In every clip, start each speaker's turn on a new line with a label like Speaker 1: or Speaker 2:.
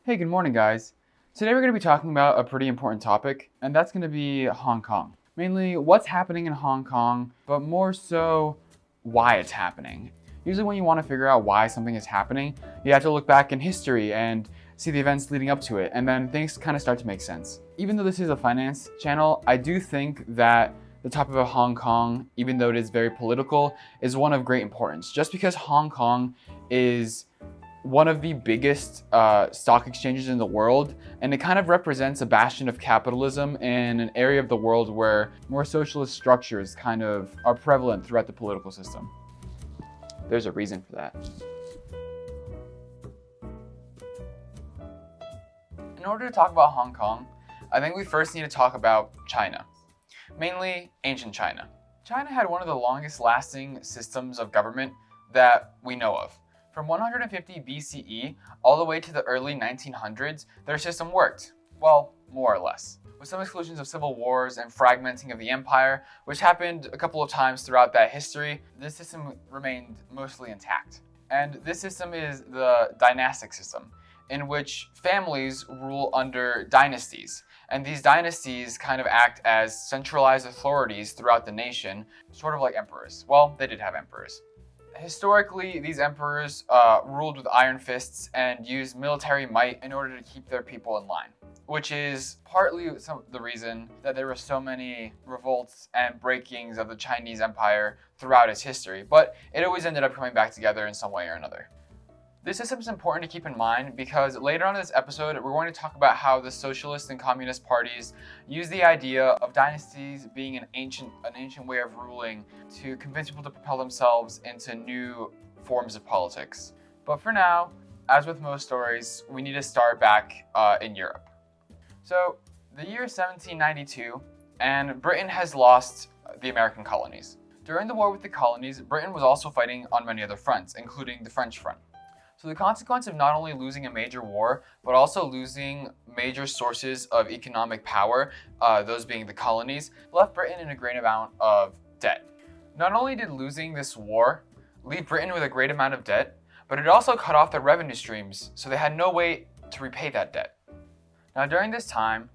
Speaker 1: Hey, good morning, guys. Today we're going to be talking about a pretty important topic, and that's going to be Hong Kong. Mainly what's happening in Hong Kong, but more so why it's happening. Usually when you want to figure out why something is happening, you have to look back in history and see the events leading up to it, and then things kind of start to make sense. Even though this is a finance channel, I do think that the topic of Hong Kong, even though it is very political, is one of great importance. Just because Hong Kong is one of the biggest stock exchanges in the world, and it kind of represents a bastion of capitalism in an area of the world where more socialist structures kind of are prevalent throughout the political system. There's a reason for that. In order to talk about Hong Kong, I think we first need to talk about China, mainly ancient China. China had one of the longest lasting systems of government that we know of. From 150 BCE all the way to the early 1900s, their system worked. Well, more or less. With some exclusions of civil wars and fragmenting of the empire, which happened a couple of times throughout that history, this system remained mostly intact. And this system is the dynastic system, in which families rule under dynasties. And these dynasties kind of act as centralized authorities throughout the nation, sort of like emperors. Well, they did have emperors. Historically, these emperors ruled with iron fists and used military might in order to keep their people in line, which is partly the reason that there were so many revolts and breakings of the Chinese empire throughout its history, but it always ended up coming back together in some way or another. This system is important to keep in mind because later on in this episode, we're going to talk about how the socialist and communist parties use the idea of dynasties being an ancient way of ruling to convince people to propel themselves into new forms of politics. But for now, as with most stories, we need to start back in Europe. So, the year 1792, and Britain has lost the American colonies. During the war with the colonies, Britain was also fighting on many other fronts, including the French front. So the consequence of not only losing a major war, but also losing major sources of economic power, those being the colonies, left Britain in a great amount of debt. Not only did losing this war leave Britain with a great amount of debt, but it also cut off their revenue streams, so they had no way to repay that debt. Now during this time,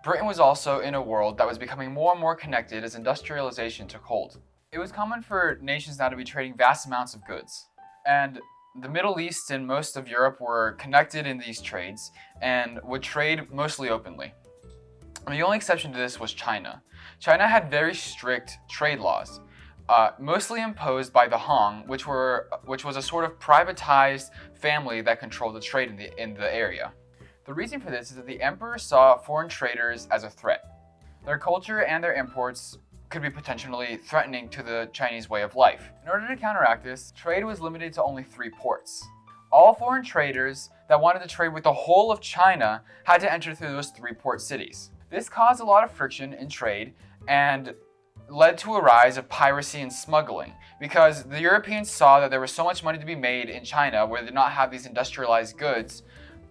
Speaker 1: Britain was also in a world that was becoming more and more connected as industrialization took hold. It was common for nations now to be trading vast amounts of goods, and the Middle East and most of Europe were connected in these trades and would trade mostly openly. And the only exception to this was China. China had very strict trade laws, mostly imposed by the Han, which was a sort of privatized family that controlled the trade in the area. The reason for this is that the emperor saw foreign traders as a threat. Their culture and their imports could be potentially threatening to the Chinese way of life. In order to counteract this, trade was limited to only 3 ports. All foreign traders that wanted to trade with the whole of China had to enter through those 3 port cities. This caused a lot of friction in trade and led to a rise of piracy and smuggling because the Europeans saw that there was so much money to be made in China where they did not have these industrialized goods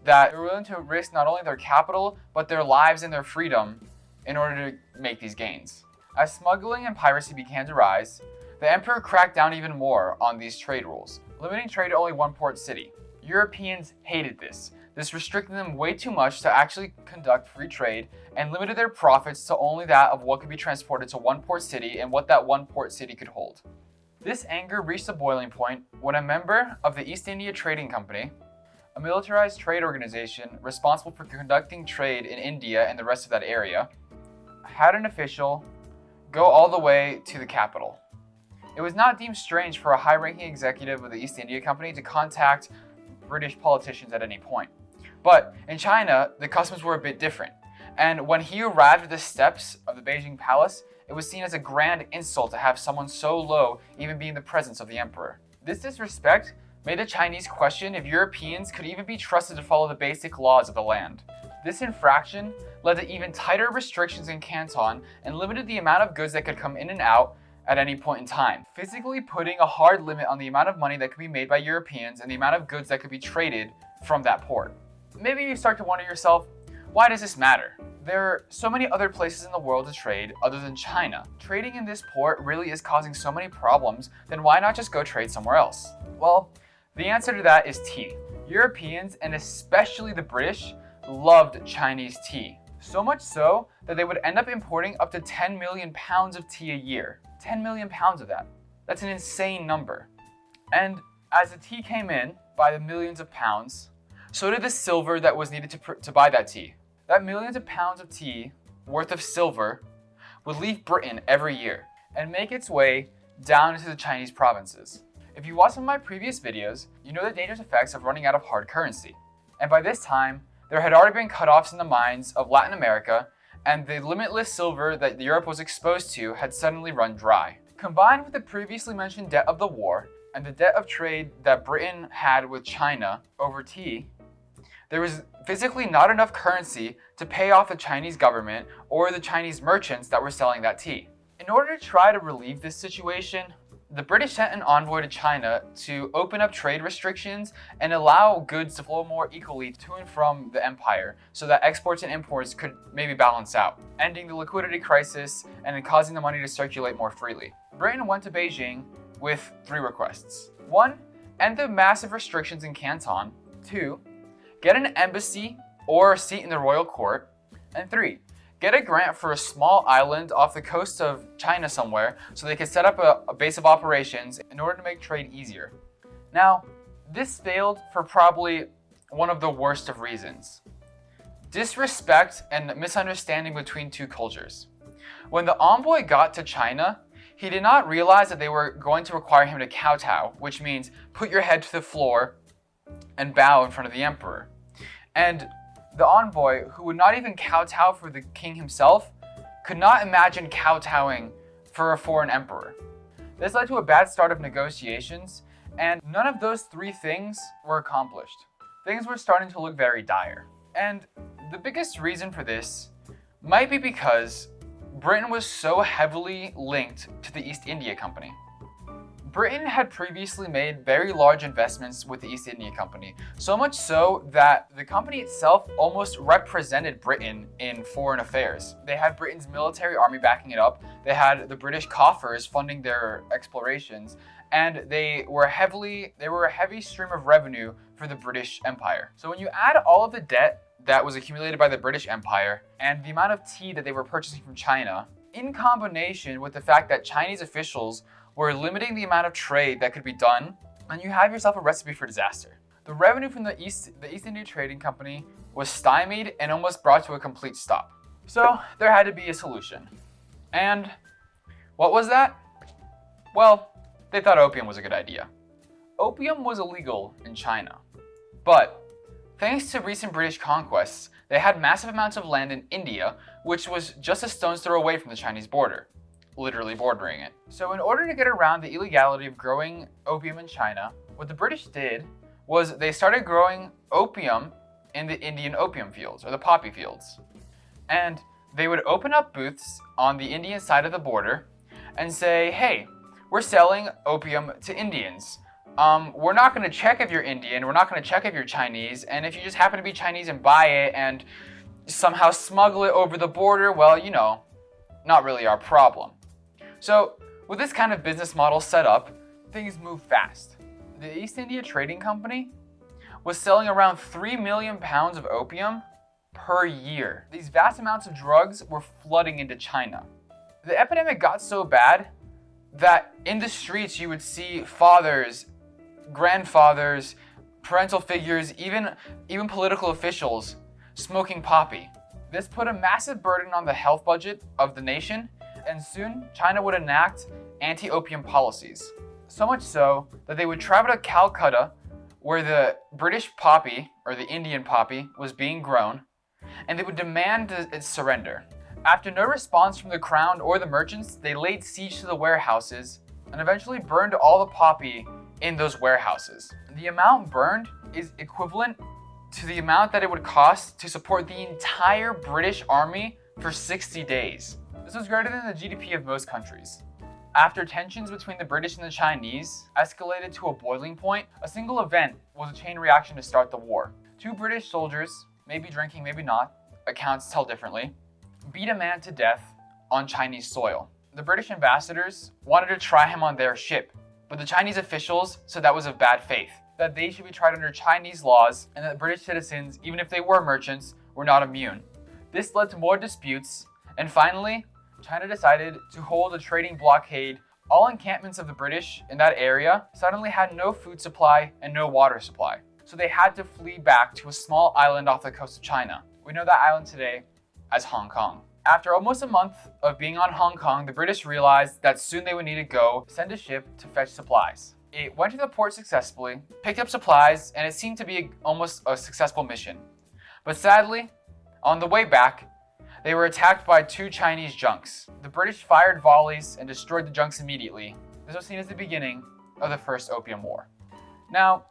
Speaker 1: that they were willing to risk not only their capital but their lives and their freedom in order to make these gains. As smuggling and piracy began to rise, the emperor cracked down even more on these trade rules, limiting trade to only 1 port city. Europeans hated this. This restricted them way too much to actually conduct free trade and limited their profits to only that of what could be transported to 1 port city and what that 1 port city could hold. This anger reached a boiling point when a member of the East India Trading Company, a militarized trade organization responsible for conducting trade in India and the rest of that area, had an official go all the way to the capital. It was not deemed strange for a high-ranking executive of the East India Company to contact British politicians at any point. But in China, the customs were a bit different. And when he arrived at the steps of the Beijing palace, it was seen as a grand insult to have someone so low even be in the presence of the emperor. This disrespect made the Chinese question if Europeans could even be trusted to follow the basic laws of the land. This infraction led to even tighter restrictions in Canton and limited the amount of goods that could come in and out at any point in time, physically putting a hard limit on the amount of money that could be made by Europeans and the amount of goods that could be traded from that port. Maybe you start to wonder yourself, why does this matter? There are so many other places in the world to trade other than China. Trading in this port really is causing so many problems, then why not just go trade somewhere else? Well, the answer to that is tea. Europeans, and especially the British, loved Chinese tea. So much so that they would end up importing up to 10 million pounds of tea a year. 10 million pounds of that. That's an insane number. And as the tea came in by the millions of pounds, so did the silver that was needed to buy that tea. That millions of pounds of tea worth of silver would leave Britain every year and make its way down into the Chinese provinces. If you watched some of my previous videos, you know the dangerous effects of running out of hard currency. And by this time, there had already been cutoffs in the mines of Latin America, and the limitless silver that Europe was exposed to had suddenly run dry. Combined with the previously mentioned debt of the war and the debt of trade that Britain had with China over tea, there was physically not enough currency to pay off the Chinese government or the Chinese merchants that were selling that tea. In order to try to relieve this situation, the British sent an envoy to China to open up trade restrictions and allow goods to flow more equally to and from the empire so that exports and imports could maybe balance out, ending the liquidity crisis and causing the money to circulate more freely. Britain went to Beijing with 3 requests. 1, end the massive restrictions in Canton. 2, get an embassy or a seat in the royal court. And 3, get a grant for a small island off the coast of China somewhere so they could set up a base of operations in order to make trade easier. Now, this failed for probably one of the worst of reasons. Disrespect and misunderstanding between 2 cultures. When the envoy got to China, he did not realize that they were going to require him to kowtow, which means put your head to the floor and bow in front of the emperor. And the envoy, who would not even kowtow for the king himself, could not imagine kowtowing for a foreign emperor. This led to a bad start of negotiations, and none of those 3 things were accomplished. Things were starting to look very dire. And the biggest reason for this might be because Britain was so heavily linked to the East India Company. Britain had previously made very large investments with the East India Company, so much so that the company itself almost represented Britain in foreign affairs. They had Britain's military army backing it up, they had the British coffers funding their explorations, and they were a heavy stream of revenue for the British Empire. So when you add all of the debt that was accumulated by the British Empire and the amount of tea that they were purchasing from China, in combination with the fact that Chinese officials were limiting the amount of trade that could be done, and you have yourself a recipe for disaster. The revenue from the East India Trading Company was stymied and almost brought to a complete stop. So there had to be a solution. And what was that? Well, they thought opium was a good idea. Opium was illegal in China, but thanks to recent British conquests, they had massive amounts of land in India, which was just a stone's throw away from the Chinese border, literally bordering it. So in order to get around the illegality of growing opium in China, what the British did was they started growing opium in the Indian opium fields, or the poppy fields. And they would open up booths on the Indian side of the border and say, hey, we're selling opium to Indians. We're not going to check if you're Indian, we're not going to check if you're Chinese, and if you just happen to be Chinese and buy it and somehow smuggle it over the border, well, you know, not really our problem. So with this kind of business model set up, things move fast. The East India Trading Company was selling around 3 million pounds of opium per year. These vast amounts of drugs were flooding into China. The epidemic got so bad that in the streets you would see fathers, grandfathers, parental figures, even political officials smoking poppy. This put a massive burden on the health budget of the nation, and soon China would enact anti-opium policies. So much so that they would travel to Calcutta, where the British poppy, or the Indian poppy, was being grown, and they would demand its surrender. After no response from the crown or the merchants, they laid siege to the warehouses and eventually burned all the poppy in those warehouses. The amount burned is equivalent to the amount that it would cost to support the entire British army for 60 days. This was greater than the GDP of most countries. After tensions between the British and the Chinese escalated to a boiling point, a single event was a chain reaction to start the war. 2 British soldiers, maybe drinking, maybe not, accounts tell differently, beat a man to death on Chinese soil. The British ambassadors wanted to try him on their ship, but the Chinese officials said that was of bad faith. that they should be tried under Chinese laws and that British citizens, even if they were merchants, were not immune. This led to more disputes, and finally, China decided to hold a trading blockade. All encampments of the British in that area suddenly had no food supply and no water supply. So they had to flee back to a small island off the coast of China. We know that island today as Hong Kong. After almost a month of being on Hong Kong, the British realized that soon they would need to send a ship to fetch supplies. It went to the port successfully, picked up supplies, and it seemed to be almost a successful mission. But sadly, on the way back, they were attacked by 2 Chinese junks. The British fired volleys and destroyed the junks immediately. This was seen as the beginning of the First Opium War. Now,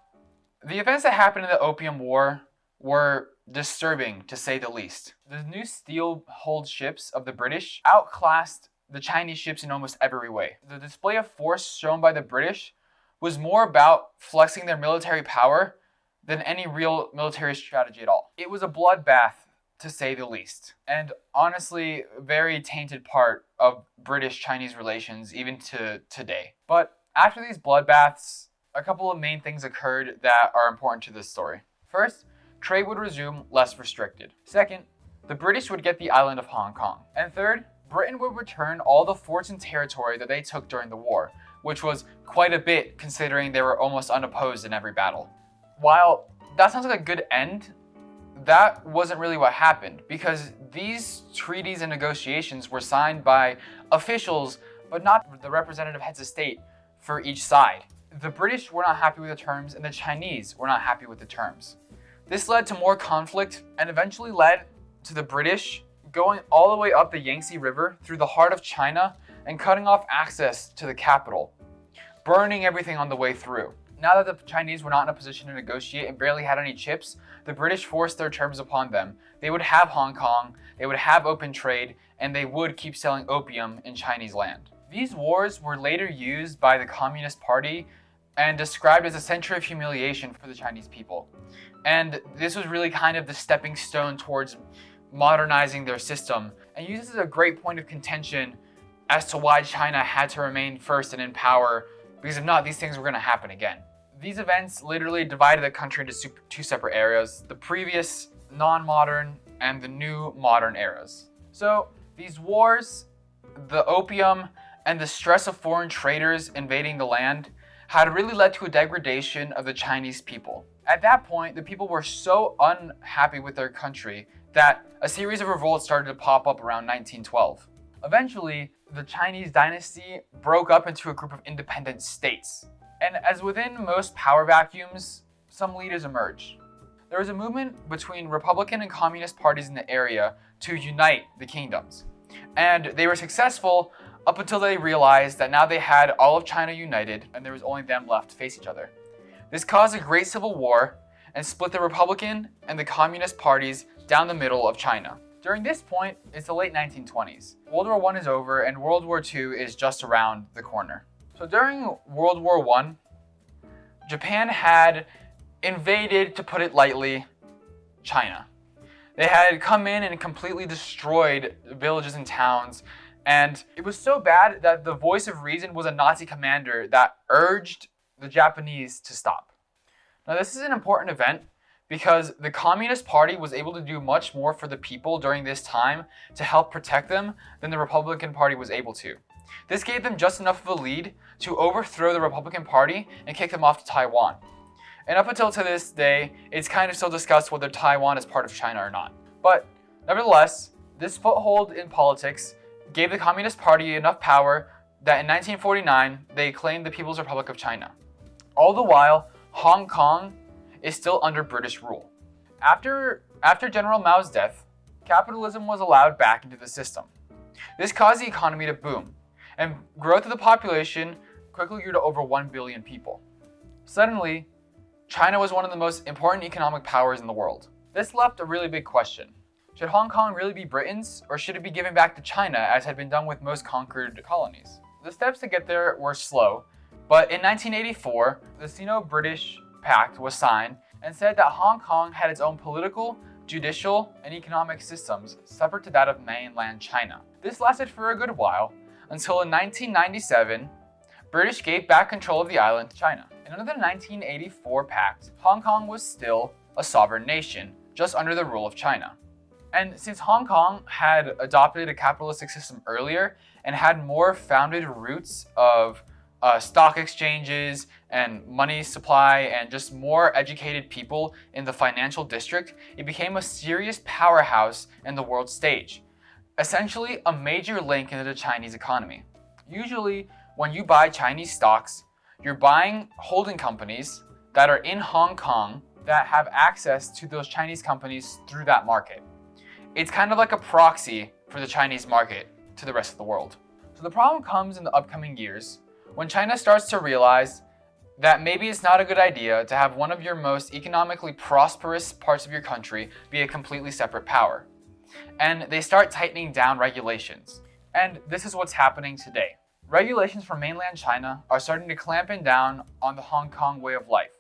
Speaker 1: the events that happened in the Opium War were disturbing, to say the least. The new steel-hulled ships of the British outclassed the Chinese ships in almost every way. The display of force shown by the British was more about flexing their military power than any real military strategy at all. It was a bloodbath, to say the least, and honestly, very tainted part of British-Chinese relations even to today. But after these bloodbaths, a couple of main things occurred that are important to this story. First, trade would resume less restricted. Second, the British would get the island of Hong Kong. And third, Britain would return all the forts and territory that they took during the war, which was quite a bit considering they were almost unopposed in every battle. While that sounds like a good end, that wasn't really what happened, because these treaties and negotiations were signed by officials, but not the representative heads of state for each side. The British were not happy with the terms, and the Chinese were not happy with the terms. This led to more conflict and eventually led to the British going all the way up the Yangtze River through the heart of China and cutting off access to the capital, burning everything on the way through. Now that the Chinese were not in a position to negotiate and barely had any chips, the British forced their terms upon them. They would have Hong Kong, they would have open trade, and they would keep selling opium in Chinese land. These wars were later used by the Communist Party and described as a century of humiliation for the Chinese people. And this was really kind of the stepping stone towards modernizing their system, and used this as a great point of contention as to why China had to remain first and in power, because if not, these things were going to happen again. These events literally divided the country into 2 separate eras, the previous non-modern and the new modern eras. So these wars, the opium, and the stress of foreign traders invading the land had really led to a degradation of the Chinese people. At that point, the people were so unhappy with their country that a series of revolts started to pop up around 1912. Eventually, the Chinese dynasty broke up into a group of independent states. And as within most power vacuums, some leaders emerged. There was a movement between Republican and Communist parties in the area to unite the kingdoms. And they were successful up until they realized that now they had all of China united and there was only them left to face each other. This caused a great civil war and split the Republican and the Communist parties down the middle of China. During this point, it's the late 1920s. World War I is over and World War II is just around the corner. So during World War I, Japan had invaded, to put it lightly, China. They had come in and completely destroyed villages and towns, and it was so bad that the voice of reason was a Nazi commander that urged the Japanese to stop. Now this is an important event because the Communist Party was able to do much more for the people during this time to help protect them than the Republican Party was able to. This gave them just enough of a lead to overthrow the Republican Party and kick them off to Taiwan. And up until to this day, it's kind of still discussed whether Taiwan is part of China or not. But nevertheless, this foothold in politics gave the Communist Party enough power that in 1949, they claimed the People's Republic of China. All the while, Hong Kong is still under British rule. After General Mao's death, capitalism was allowed back into the system. This caused the economy to boom, and growth of the population quickly grew to over 1 billion people. Suddenly, China was one of the most important economic powers in the world. This left a really big question. Should Hong Kong really be Britain's, or should it be given back to China as had been done with most conquered colonies? The steps to get there were slow, but in 1984, the sino-British pact was signed and said that Hong Kong had its own political, judicial, and economic systems separate to that of mainland China. This lasted for a good while, until in 1997, British gave back control of the island to China. And under the 1984 pact, Hong Kong was still a sovereign nation, just under the rule of China. And since Hong Kong had adopted a capitalistic system earlier and had more founded roots of stock exchanges and money supply and just more educated people in the financial district, it became a serious powerhouse in the world stage. Essentially, a major link into the Chinese economy. Usually, when you buy Chinese stocks, you're buying holding companies that are in Hong Kong that have access to those Chinese companies through that market. It's kind of like a proxy for the Chinese market to the rest of the world. So the problem comes in the upcoming years when China starts to realize that maybe it's not a good idea to have one of your most economically prosperous parts of your country be a completely separate power. And they start tightening down regulations. And this is what's happening today. Regulations from mainland China are starting to clamp down on the Hong Kong way of life,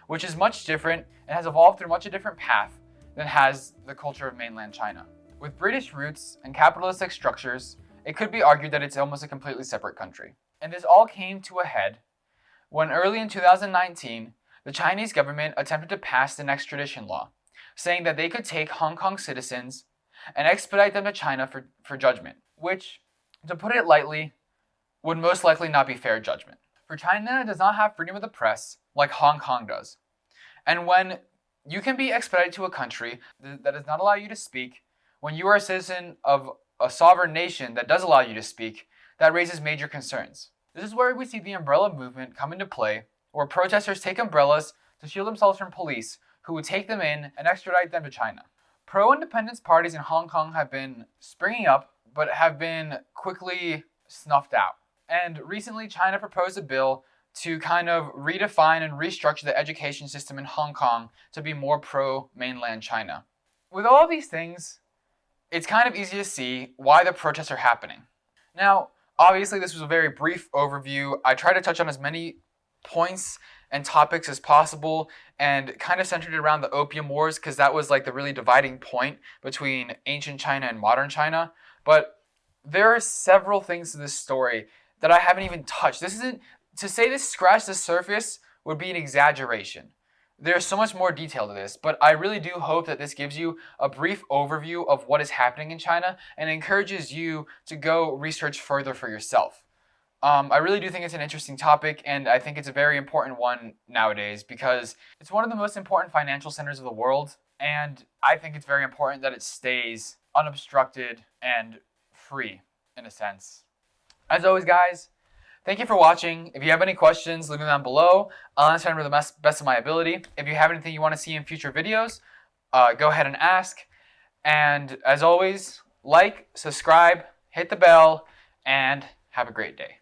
Speaker 1: which is much different and has evolved through much a different path than has the culture of mainland China. With British roots and capitalistic structures, it could be argued that it's almost a completely separate country. And this all came to a head when early in 2019, the Chinese government attempted to pass an extradition law, saying that they could take Hong Kong citizens and expedite them to China for judgment, which, to put it lightly, would most likely not be fair judgment. For China does not have freedom of the press like Hong Kong does. And when you can be expedited to a country that does not allow you to speak, when you are a citizen of a sovereign nation that does allow you to speak, that raises major concerns. This is where we see the umbrella movement come into play, where protesters take umbrellas to shield themselves from police who would take them in and extradite them to China. Pro-independence parties in Hong Kong have been springing up, but have been quickly snuffed out. And recently, China proposed a bill to kind of redefine and restructure the education system in Hong Kong to be more pro-mainland China. With all of these things, it's kind of easy to see why the protests are happening. Now, obviously, this was a very brief overview. I tried to touch on as many points and topics as possible and kind of centered it around the Opium Wars because that was like the really dividing point between ancient China and modern China. But there are several things to this story that I haven't even touched. To say this scratched the surface would be an exaggeration. There's so much more detail to this, but I really do hope that this gives you a brief overview of what is happening in China and encourages you to go research further for yourself. I really do think it's an interesting topic, and I think it's a very important one nowadays because it's one of the most important financial centers of the world, and I think it's very important that it stays unobstructed and free, in a sense. As always, guys, thank you for watching. If you have any questions, leave them down below. I'll answer them to the best of my ability. If you have anything you want to see in future videos, go ahead and ask. And as always, like, subscribe, hit the bell, and have a great day.